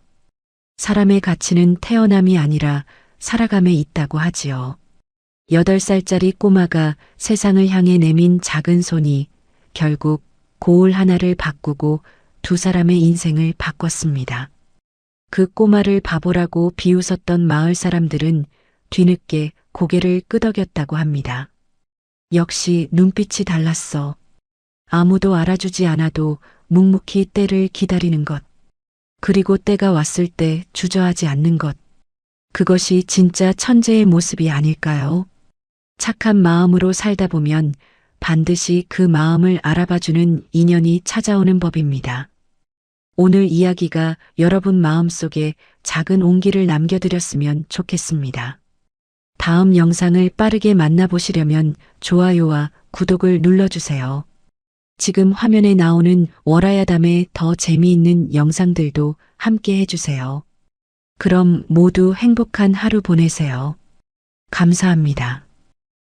사람의 가치는 태어남이 아니라 살아감에 있다고 하지요. 8살짜리 꼬마가 세상을 향해 내민 작은 손이 결국 고울 하나를 바꾸고 두 사람의 인생을 바꿨습니다. 그 꼬마를 바보라고 비웃었던 마을 사람들은 뒤늦게 고개를 끄덕였다고 합니다. 역시 눈빛이 달랐어. 아무도 알아주지 않아도 묵묵히 때를 기다리는 것. 그리고 때가 왔을 때 주저하지 않는 것. 그것이 진짜 천재의 모습이 아닐까요? 착한 마음으로 살다 보면 반드시 그 마음을 알아봐주는 인연이 찾아오는 법입니다. 오늘 이야기가 여러분 마음속에 작은 온기를 남겨드렸으면 좋겠습니다. 다음 영상을 빠르게 만나보시려면 좋아요와 구독을 눌러주세요. 지금 화면에 나오는 월화야담의 더 재미있는 영상들도 함께 해주세요. 그럼 모두 행복한 하루 보내세요. 감사합니다.